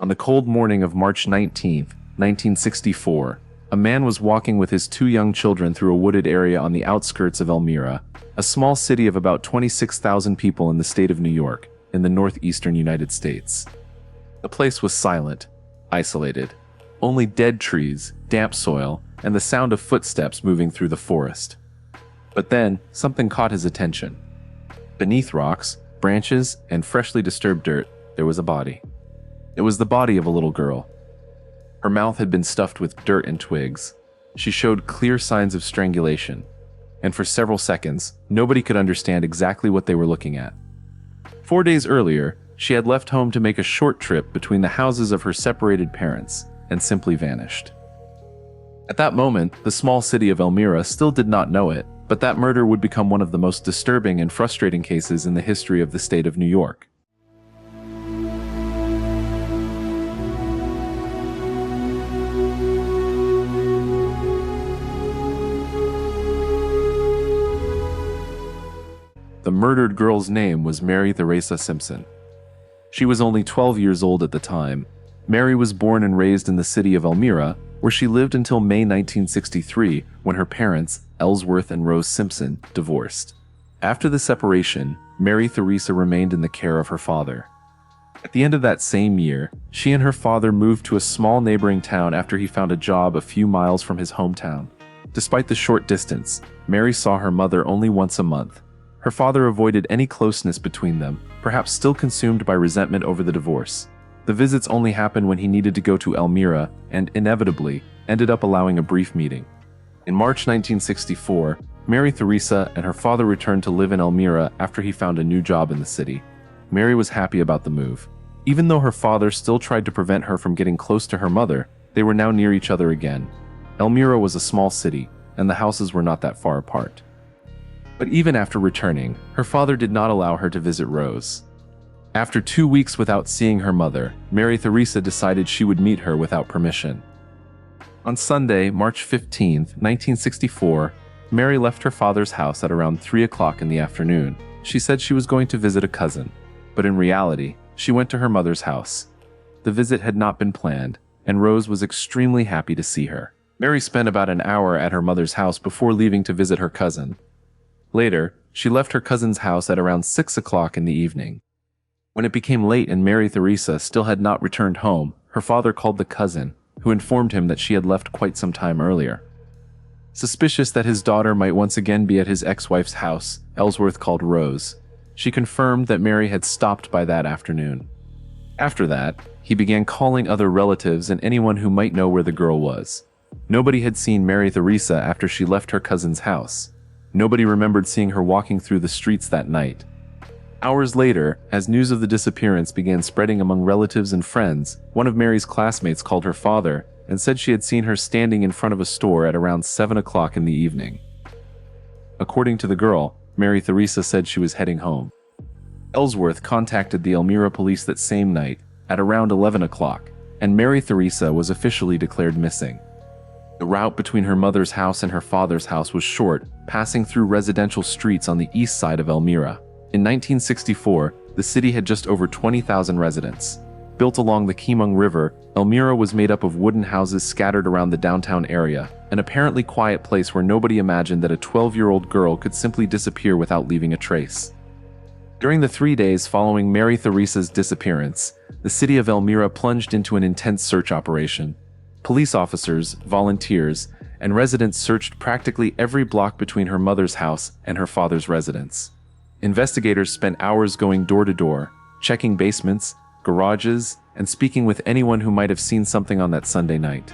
On the cold morning of March 19, 1964, a man was walking with his two young children through a wooded area on the outskirts of Elmira, a small city of about 26,000 people in the state of New York, in the northeastern United States. The place was silent, isolated. Only dead trees, damp soil, and the sound of footsteps moving through the forest. But then, something caught his attention. Beneath rocks, branches, and freshly disturbed dirt, there was a body. It was the body of a little girl. Her mouth had been stuffed with dirt and twigs. She showed clear signs of strangulation, and for several seconds, nobody could understand exactly what they were looking at. 4 days earlier, she had left home to make a short trip between the houses of her separated parents, and simply vanished. At that moment, the small city of Elmira still did not know it, but that murder would become one of the most disturbing and frustrating cases in the history of the state of New York. The murdered girl's name was Mary Theresa Simpson. She was only 12 years old at the time. Mary was born and raised in the city of Elmira, where she lived until May 1963, when her parents, Ellsworth and Rose Simpson, divorced. After the separation, Mary Theresa remained in the care of her father. At the end of that same year, she and her father moved to a small neighboring town after he found a job a few miles from his hometown. Despite the short distance, Mary saw her mother only once a month. Her father avoided any closeness between them, perhaps still consumed by resentment over the divorce. The visits only happened when he needed to go to Elmira and, inevitably, ended up allowing a brief meeting. In March 1964, Mary Theresa and her father returned to live in Elmira after he found a new job in the city. Mary was happy about the move. Even though her father still tried to prevent her from getting close to her mother, they were now near each other again. Elmira was a small city, and the houses were not that far apart. But even after returning, her father did not allow her to visit Rose. After 2 weeks without seeing her mother, Mary Theresa decided she would meet her without permission. On Sunday, March 15, 1964, Mary left her father's house at around 3 o'clock in the afternoon. She said she was going to visit a cousin, but in reality, she went to her mother's house. The visit had not been planned, and Rose was extremely happy to see her. Mary spent about an hour at her mother's house before leaving to visit her cousin. Later, she left her cousin's house at around 6 o'clock in the evening. When it became late and Mary Theresa still had not returned home, her father called the cousin, who informed him that she had left quite some time earlier. Suspicious that his daughter might once again be at his ex-wife's house, Ellsworth called Rose. She confirmed that Mary had stopped by that afternoon. After that, he began calling other relatives and anyone who might know where the girl was. Nobody had seen Mary Theresa after she left her cousin's house. Nobody remembered seeing her walking through the streets that night. Hours later, as news of the disappearance began spreading among relatives and friends, one of Mary's classmates called her father and said she had seen her standing in front of a store at around 7 o'clock in the evening. According to the girl, Mary Theresa said she was heading home. Ellsworth contacted the Elmira police that same night, at around 11 o'clock, and Mary Theresa was officially declared missing. The route between her mother's house and her father's house was short, passing through residential streets on the east side of Elmira. In 1964, the city had just over 20,000 residents. Built along the Chemung River, Elmira was made up of wooden houses scattered around the downtown area, an apparently quiet place where nobody imagined that a 12-year-old girl could simply disappear without leaving a trace. During the 3 days following Mary Theresa's disappearance, the city of Elmira plunged into an intense search operation. Police officers, volunteers, and residents searched practically every block between her mother's house and her father's residence. Investigators spent hours going door to door, checking basements, garages, and speaking with anyone who might have seen something on that Sunday night.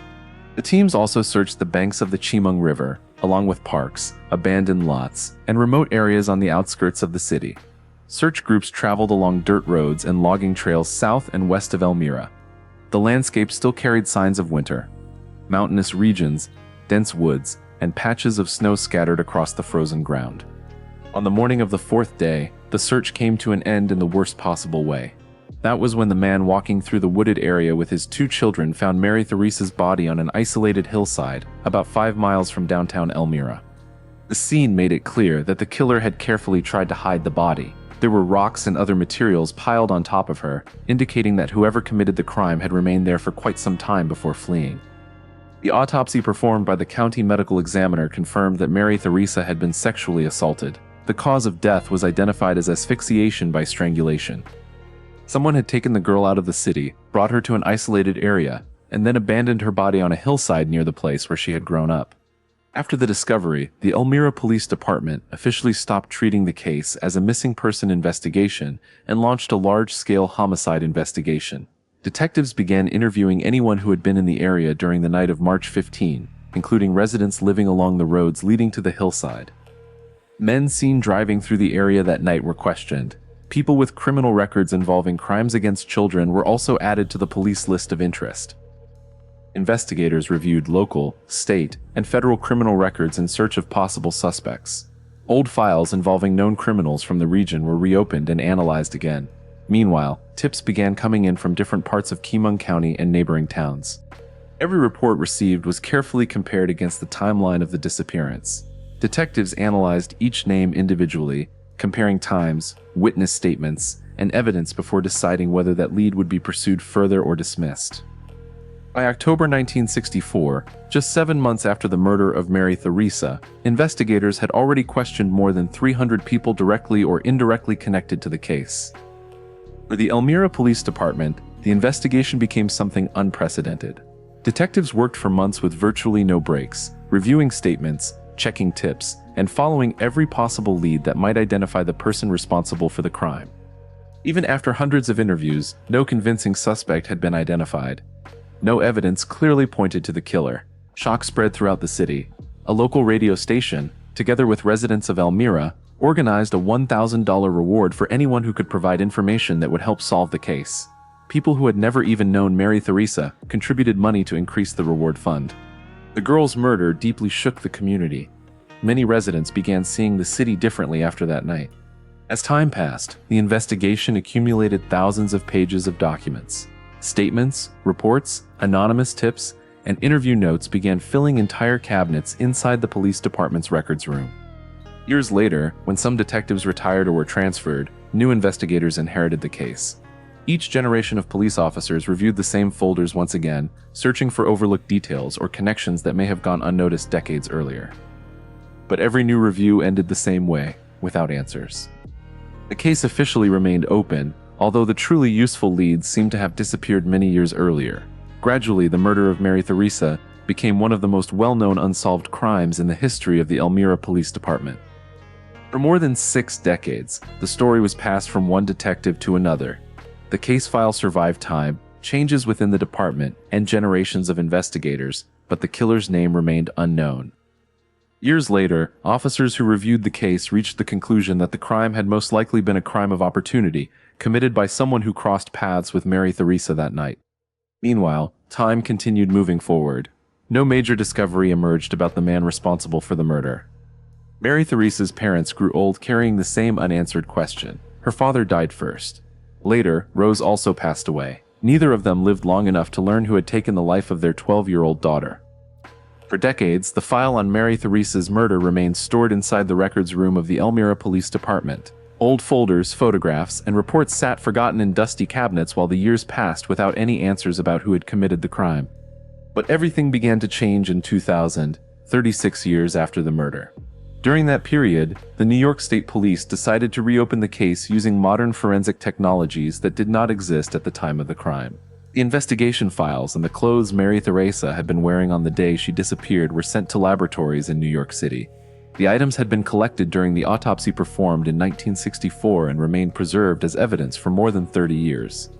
The teams also searched the banks of the Chemung River, along with parks, abandoned lots, and remote areas on the outskirts of the city. Search groups traveled along dirt roads and logging trails south and west of Elmira. The landscape still carried signs of winter. Mountainous regions, dense woods, and patches of snow scattered across the frozen ground. On the morning of the 4th day, the search came to an end in the worst possible way. That was when the man walking through the wooded area with his 2 children found Mary Theresa's body on an isolated hillside, about 5 miles from downtown Elmira. The scene made it clear that the killer had carefully tried to hide the body. There were rocks and other materials piled on top of her, indicating that whoever committed the crime had remained there for quite some time before fleeing. The autopsy performed by the county medical examiner confirmed that Mary Theresa had been sexually assaulted. The cause of death was identified as asphyxiation by strangulation. Someone had taken the girl out of the city, brought her to an isolated area, and then abandoned her body on a hillside near the place where she had grown up. After the discovery, the Elmira Police Department officially stopped treating the case as a missing person investigation and launched a large-scale homicide investigation. Detectives began interviewing anyone who had been in the area during the night of March 15, including residents living along the roads leading to the hillside. Men seen driving through the area that night were questioned. People with criminal records involving crimes against children were also added to the police list of interest. Investigators reviewed local, state, and federal criminal records in search of possible suspects. Old files involving known criminals from the region were reopened and analyzed again. Meanwhile, tips began coming in from different parts of Chemung County and neighboring towns. Every report received was carefully compared against the timeline of the disappearance. Detectives analyzed each name individually, comparing times, witness statements, and evidence before deciding whether that lead would be pursued further or dismissed. By October 1964, just 7 months after the murder of Mary Theresa, investigators had already questioned more than 300 people directly or indirectly connected to the case. For the Elmira Police Department, the investigation became something unprecedented. Detectives worked for months with virtually no breaks, reviewing statements, checking tips, and following every possible lead that might identify the person responsible for the crime. Even after hundreds of interviews, no convincing suspect had been identified. No evidence clearly pointed to the killer. Shock spread throughout the city. A local radio station, together with residents of Elmira, organized a $1,000 reward for anyone who could provide information that would help solve the case. People who had never even known Mary Theresa contributed money to increase the reward fund. The girl's murder deeply shook the community. Many residents began seeing the city differently after that night. As time passed, the investigation accumulated thousands of pages of documents. Statements, reports, anonymous tips, and interview notes began filling entire cabinets inside the police department's records room. Years later, when some detectives retired or were transferred, new investigators inherited the case. Each generation of police officers reviewed the same folders once again, searching for overlooked details or connections that may have gone unnoticed decades earlier. But every new review ended the same way, without answers. The case officially remained open, although the truly useful leads seemed to have disappeared many years earlier. Gradually, the murder of Mary Theresa became one of the most well-known unsolved crimes in the history of the Elmira Police Department. For more than 6 decades, the story was passed from one detective to another. The case file survived time, changes within the department, and generations of investigators, but the killer's name remained unknown. Years later, officers who reviewed the case reached the conclusion that the crime had most likely been a crime of opportunity, committed by someone who crossed paths with Mary Theresa that night. Meanwhile, time continued moving forward. No major discovery emerged about the man responsible for the murder. Mary Theresa's parents grew old carrying the same unanswered question. Her father died first. Later, Rose also passed away. Neither of them lived long enough to learn who had taken the life of their 12-year-old daughter. For decades, the file on Mary Theresa's murder remained stored inside the records room of the Elmira Police Department. Old folders, photographs, and reports sat forgotten in dusty cabinets while the years passed without any answers about who had committed the crime. But everything began to change in 2000, 36 years after the murder. During that period, the New York State Police decided to reopen the case using modern forensic technologies that did not exist at the time of the crime. The investigation files and the clothes Mary Theresa had been wearing on the day she disappeared were sent to laboratories in New York City. The items had been collected during the autopsy performed in 1964 and remained preserved as evidence for more than 30 years.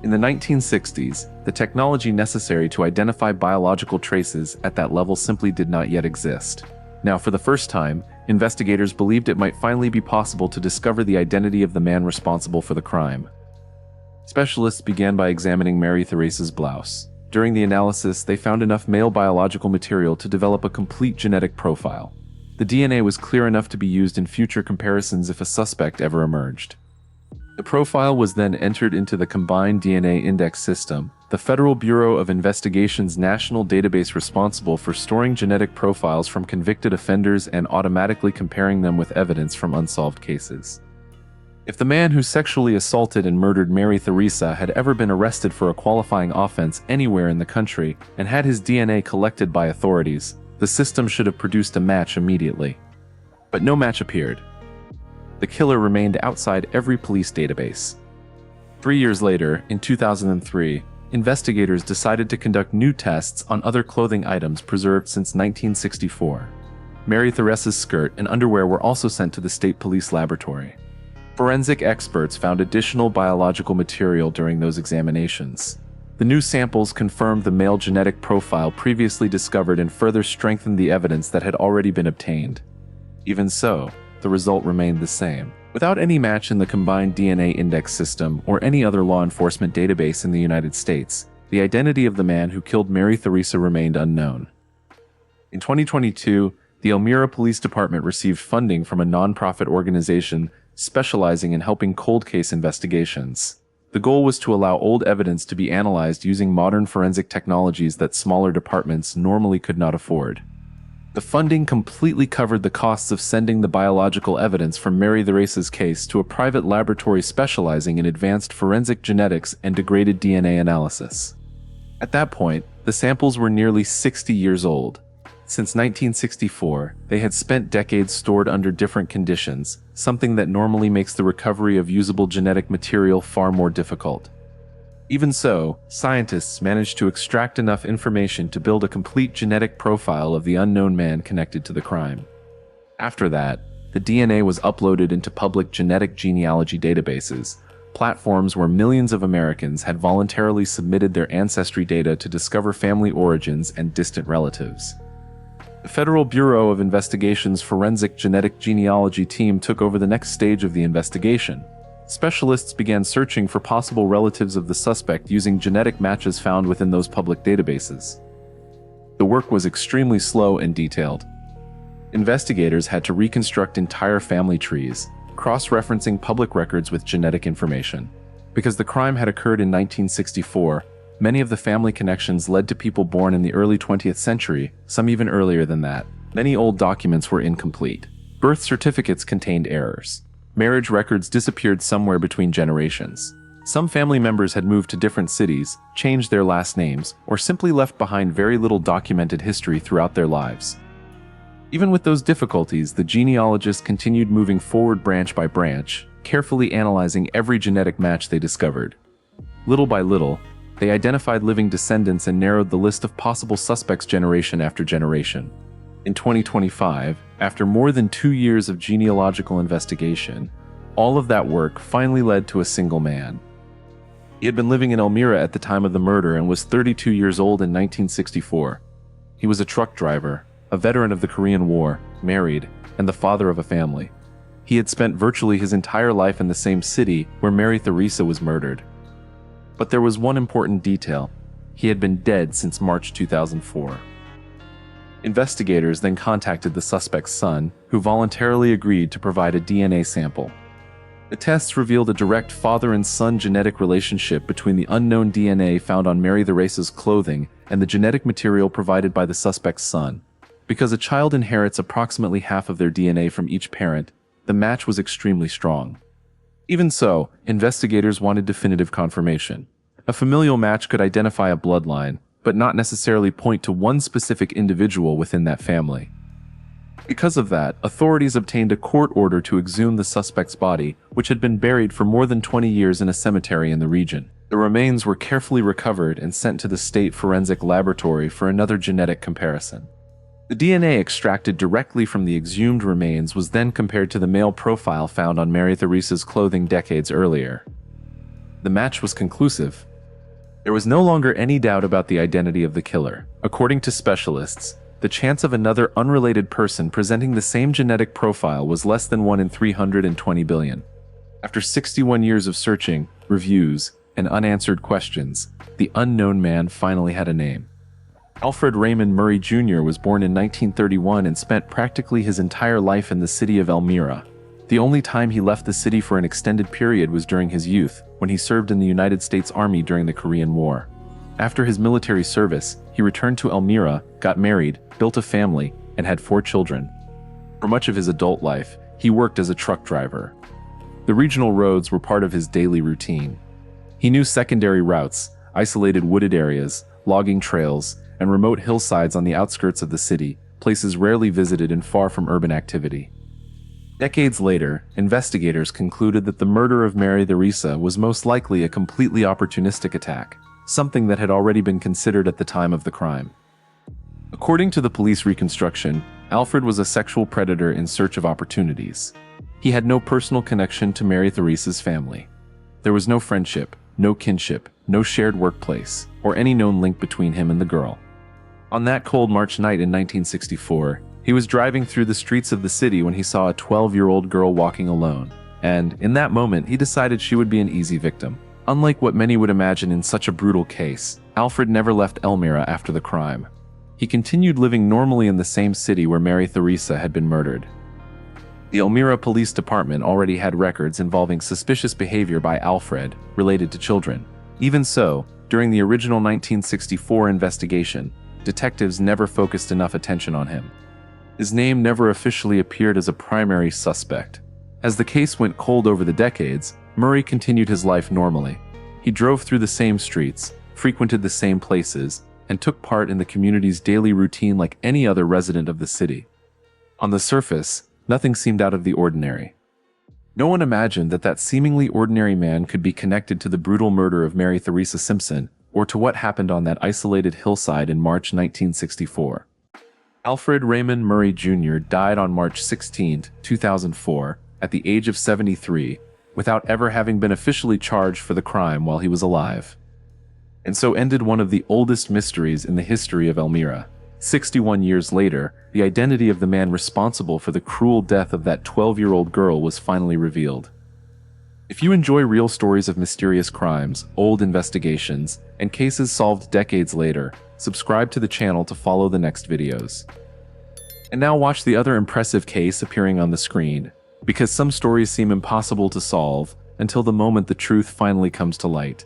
In the 1960s, the technology necessary to identify biological traces at that level simply did not yet exist. Now, for the first time, investigators believed it might finally be possible to discover the identity of the man responsible for the crime. Specialists began by examining Mary Theresa's blouse. During the analysis, they found enough male biological material to develop a complete genetic profile. The DNA was clear enough to be used in future comparisons if a suspect ever emerged. The profile was then entered into the Combined DNA Index System, the Federal Bureau of Investigation's national database responsible for storing genetic profiles from convicted offenders and automatically comparing them with evidence from unsolved cases. If the man who sexually assaulted and murdered Mary Theresa had ever been arrested for a qualifying offense anywhere in the country and had his DNA collected by authorities, the system should have produced a match immediately. But no match appeared. The killer remained outside every police database. 3 years later, in 2003, investigators decided to conduct new tests on other clothing items preserved since 1964. Mary Theresa's skirt and underwear were also sent to the state police laboratory. Forensic experts found additional biological material during those examinations. The new samples confirmed the male genetic profile previously discovered and further strengthened the evidence that had already been obtained. Even so, the result remained the same. Without any match in the combined DNA index system or any other law enforcement database in the United States, the identity of the man who killed Mary Theresa remained unknown. In 2022, the Elmira Police Department received funding from a nonprofit organization specializing in helping cold case investigations. The goal was to allow old evidence to be analyzed using modern forensic technologies that smaller departments normally could not afford. The funding completely covered the costs of sending the biological evidence from Mary Theresa's case to a private laboratory specializing in advanced forensic genetics and degraded DNA analysis. At that point, the samples were nearly 60 years old. Since 1964, they had spent decades stored under different conditions, something that normally makes the recovery of usable genetic material far more difficult. Even so, scientists managed to extract enough information to build a complete genetic profile of the unknown man connected to the crime. After that, the DNA was uploaded into public genetic genealogy databases, platforms where millions of Americans had voluntarily submitted their ancestry data to discover family origins and distant relatives. The Federal Bureau of Investigation's Forensic Genetic Genealogy team took over the next stage of the investigation. Specialists began searching for possible relatives of the suspect using genetic matches found within those public databases. The work was extremely slow and detailed. Investigators had to reconstruct entire family trees, cross-referencing public records with genetic information. Because the crime had occurred in 1964, many of the family connections led to people born in the early 20th century, some even earlier than that. Many old documents were incomplete. Birth certificates contained errors. Marriage records disappeared somewhere between generations. Some family members had moved to different cities, changed their last names, or simply left behind very little documented history throughout their lives. Even with those difficulties, the genealogists continued moving forward branch by branch, carefully analyzing every genetic match they discovered. Little by little, they identified living descendants and narrowed the list of possible suspects generation after generation. In 2025, after more than 2 years of genealogical investigation, all of that work finally led to a single man. He had been living in Elmira at the time of the murder and was 32 years old in 1964. He was a truck driver, a veteran of the Korean War, married, and the father of a family. He had spent virtually his entire life in the same city where Mary Theresa was murdered. But there was one important detail. He had been dead since March 2004. Investigators then contacted the suspect's son, who voluntarily agreed to provide a DNA sample. The tests revealed a direct father and son genetic relationship between the unknown DNA found on Mary Theresa's clothing and the genetic material provided by the suspect's son. Because a child inherits approximately half of their DNA from each parent, the match was extremely strong. Even so, investigators wanted definitive confirmation. A familial match could identify a bloodline, but not necessarily point to one specific individual within that family. Because of that, authorities obtained a court order to exhume the suspect's body, which had been buried for more than 20 years in a cemetery in the region. The remains were carefully recovered and sent to the state forensic laboratory for another genetic comparison. The DNA extracted directly from the exhumed remains was then compared to the male profile found on Mary Theresa's clothing decades earlier. The match was conclusive. There was no longer any doubt about the identity of the killer. According to specialists, the chance of another unrelated person presenting the same genetic profile was less than 1 in 320 billion. After 61 years of searching, reviews, and unanswered questions, the unknown man finally had a name. Alfred Raymond Murray Jr. was born in 1931 and spent practically his entire life in the city of Elmira. The only time he left the city for an extended period was during his youth, when he served in the United States Army during the Korean War. After his military service, he returned to Elmira, got married, built a family, and had 4 children. For much of his adult life, he worked as a truck driver. The regional roads were part of his daily routine. He knew secondary routes, isolated wooded areas, logging trails, and remote hillsides on the outskirts of the city, places rarely visited and far from urban activity. Decades later, investigators concluded that the murder of Mary Theresa was most likely a completely opportunistic attack, something that had already been considered at the time of the crime. According to the police reconstruction, Alfred was a sexual predator in search of opportunities. He had no personal connection to Mary Theresa's family. There was no friendship, no kinship, no shared workplace, or any known link between him and the girl. On that cold March night in 1964, he was driving through the streets of the city when he saw a 12-year-old girl walking alone, and in that moment he decided she would be an easy victim. Unlike what many would imagine in such a brutal case, Alfred never left Elmira after the crime. He continued living normally in the same city where Mary Theresa had been murdered. The Elmira Police Department already had records involving suspicious behavior by Alfred related to children. Even so, during the original 1964 investigation, detectives never focused enough attention on him. His name never officially appeared as a primary suspect. As the case went cold over the decades, Murray continued his life normally. He drove through the same streets, frequented the same places, and took part in the community's daily routine like any other resident of the city. On the surface, nothing seemed out of the ordinary. No one imagined that that seemingly ordinary man could be connected to the brutal murder of Mary Theresa Simpson or to what happened on that isolated hillside in March 1964. Alfred Raymond Murray Jr. died on March 16, 2004, at the age of 73, without ever having been officially charged for the crime while he was alive. And so ended one of the oldest mysteries in the history of Elmira. 61 years later, the identity of the man responsible for the cruel death of that 12-year-old girl was finally revealed. If you enjoy real stories of mysterious crimes, old investigations, and cases solved decades later, subscribe to the channel to follow the next videos. And now watch the other impressive case appearing on the screen, because some stories seem impossible to solve until the moment the truth finally comes to light.